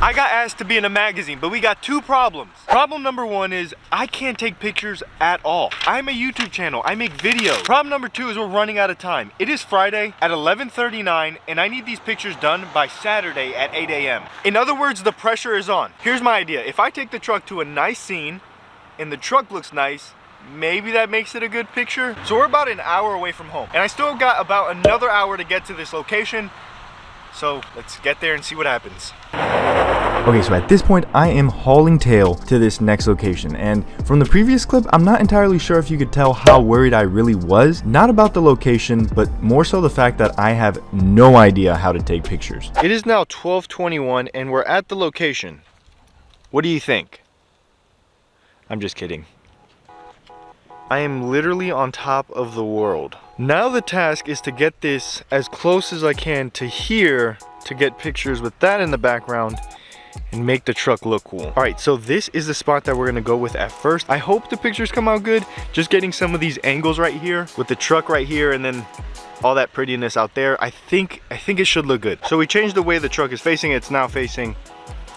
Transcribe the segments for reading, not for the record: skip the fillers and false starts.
I got asked to be in a magazine, but we got two problems. Problem number one is I can't take pictures at all. I'm a YouTube channel, I make videos. Problem number two is we're running out of time. It is Friday at 11:39 and I need these pictures done by Saturday at 8 a.m. In other words, the pressure is on. Here's my idea. If I take the truck to a nice scene and the truck looks nice, maybe that makes it a good picture. So we're about an hour away from home and I still got about another hour to get to this location. So let's get there and see what happens. Okay, so at this point, I am hauling tail to this next location, and from the previous clip, I'm not entirely sure if you could tell how worried I really was, not about the location, but more so the fact that I have no idea how to take pictures. It is now 12:21 and we're at the location. What do you think? I'm just kidding. I am literally on top of the world. Now the task is to get this as close as I can to here to get pictures with that in the background and make the truck look cool. All right, so this is the spot that we're gonna go with at first. I hope the pictures come out good. Just getting some of these angles right here with the truck right here and then all that prettiness out there. I think it should look good. So we changed the way the truck is facing. It's now facing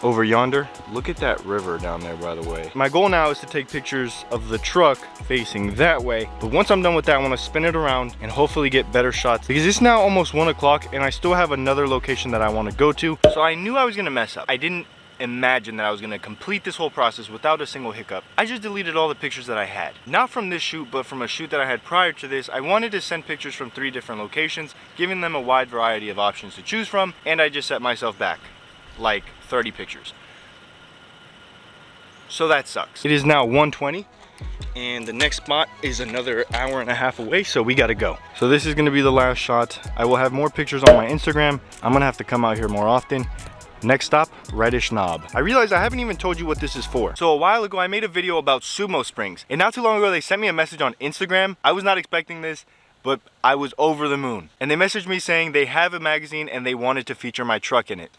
over yonder. Look at that river down there, by the way. My goal now is to take pictures of the truck facing that way. But once I'm done with that, I want to spin it around and hopefully get better shots because it's now almost 1 o'clock and I still have another location that I want to go to. So I knew I was going to mess up. I didn't imagine that I was going to complete this whole process without a single hiccup. I just deleted all the pictures that I had. Not from this shoot, but from a shoot that I had prior to this. I wanted to send pictures from 3 different locations, giving them a wide variety of options to choose from, and I just set myself back like 30 pictures. So that sucks. It is now 1:20 and the next spot is another hour and a half away, so we gotta go. So this is gonna be the last shot. I will have more pictures on my Instagram. I'm gonna have to come out here more often. Next stop, Reddish Knob. I realized I haven't even told you what this is for. So a while ago I made a video about SumoSprings, and not too long ago they sent me a message on Instagram. I was not expecting this, but I was over the moon. And they messaged me saying they have a magazine and they wanted to feature my truck in it.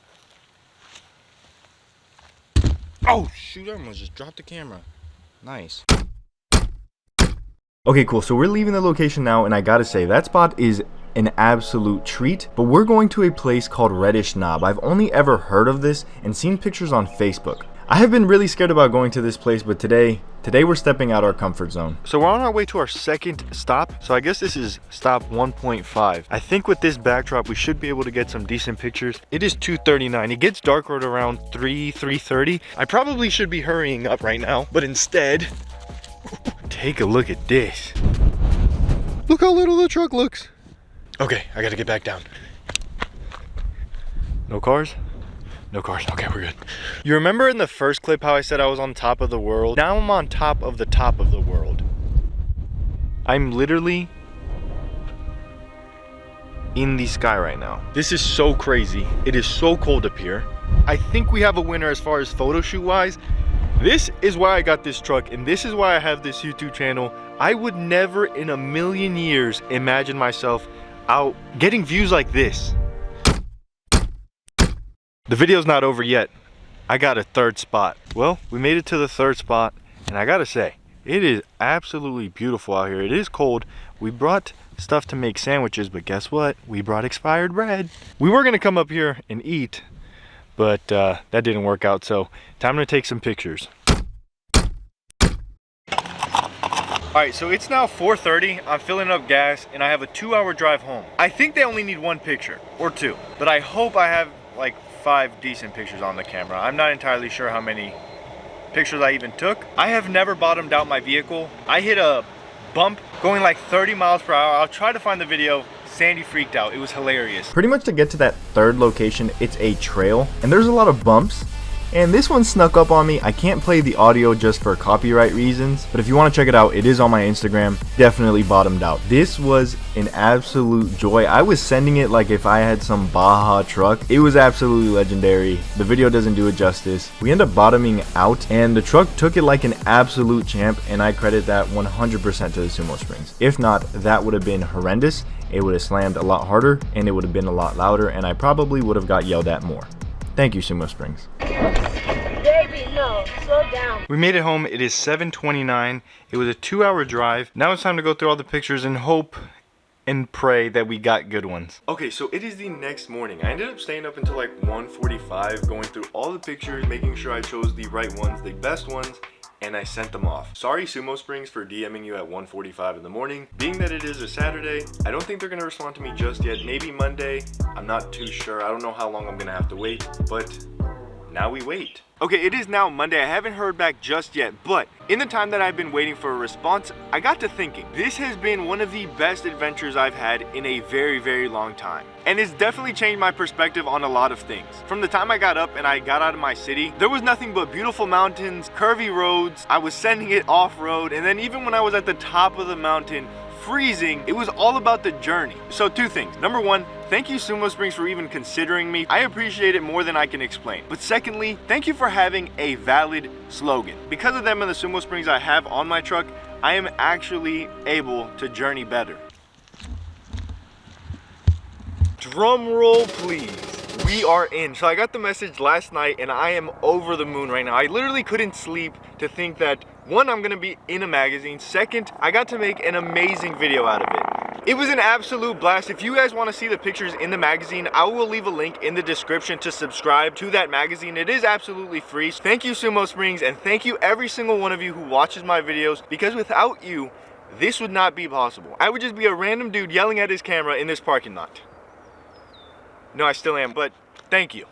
Oh shoot, I almost just dropped the camera. Nice. Okay, cool, so we're leaving the location now, and I gotta say, that spot is an absolute treat, but we're going to a place called Reddish Knob. I've only ever heard of this and seen pictures on Facebook. I have been really scared about going to this place, but today we're stepping out our comfort zone. So we're on our way to our second stop. So I guess this is stop 1.5. I think with this backdrop, we should be able to get some decent pictures. It is 2:39. It gets darker at around 3:30. I probably should be hurrying up right now, but instead, take a look at this. Look how little the truck looks. Okay, I gotta get back down. No cars? No cars. Okay, we're good. You remember in the first clip how I said I was on top of the world? Now I'm on top of the world. I'm literally in the sky right now. This is so crazy. It is so cold up here. I think we have a winner as far as photo shoot wise. This is why I got this truck and this is why I have this YouTube channel. I would never in a million years imagine myself out getting views like this. The video's not over yet. I got a 3rd spot. Well, we made it to the 3rd spot, and I gotta say, it is absolutely beautiful out here. It is cold. We brought stuff to make sandwiches, but guess what? We brought expired bread. We were gonna come up here and eat, but that didn't work out, so time to take some pictures. All right, so it's now 4:30. I'm filling up gas, and I have a 2-hour drive home. I think they only need 1 picture, or 2, but I hope I have like 5 decent pictures on the camera. I'm not entirely sure how many pictures I even took. I have never bottomed out my vehicle. I hit a bump going like 30 miles per hour. I'll try to find the video. Sandy freaked out. It was hilarious. Pretty much to get to that 3rd location, it's a trail, and there's a lot of bumps. And this one snuck up on me. I can't play the audio just for copyright reasons, but if you want to check it out, it is on my Instagram. Definitely bottomed out. This was an absolute joy. I was sending it like if I had some Baja truck. It was absolutely legendary. The video doesn't do it justice. We end up bottoming out, and the truck took it like an absolute champ, and I credit that 100% to the SumoSprings. If not, that would have been horrendous. It would have slammed a lot harder, and it would have been a lot louder, and I probably would have got yelled at more. Thank you, SumoSprings. Baby, no, slow down. We made it home. It is 7:29. It was a 2-hour drive. Now it's time to go through all the pictures and hope and pray that we got good ones. Okay, so it is the next morning. I ended up staying up until like 1:45, going through all the pictures, making sure I chose the right ones, the best ones, and I sent them off. Sorry SumoSprings for DMing you at 1:45 in the morning. Being that it is a Saturday, I don't think they're gonna respond to me just yet. Maybe Monday, I'm not too sure. I don't know how long I'm gonna have to wait, but now we wait. Okay, it is now Monday. I haven't heard back just yet, but in the time that I've been waiting for a response, I got to thinking, this has been one of the best adventures I've had in a very, very long time. And it's definitely changed my perspective on a lot of things. From the time I got up and I got out of my city, there was nothing but beautiful mountains, curvy roads. I was sending it off-road, and then even when I was at the top of the mountain, freezing, it was all about the journey. So 2 things. Number 1, thank you SumoSprings for even considering me. I appreciate it more than I can explain. But secondly, thank you for having a valid slogan. Because of them and the SumoSprings I have on my truck, I am actually able to journey better. Drum roll, please. We are in. So I got the message last night and I am over the moon right now. I literally couldn't sleep to think that 1, I'm gonna be in a magazine. 2nd, I got to make an amazing video out of it. It was an absolute blast. If you guys want to see the pictures in the magazine, I will leave a link in the description to subscribe to that magazine. It is absolutely free. Thank you SumoSprings, and thank you every single one of you who watches my videos, because without you, this would not be possible. I would just be a random dude yelling at his camera in this parking lot. No, I still am, but thank you.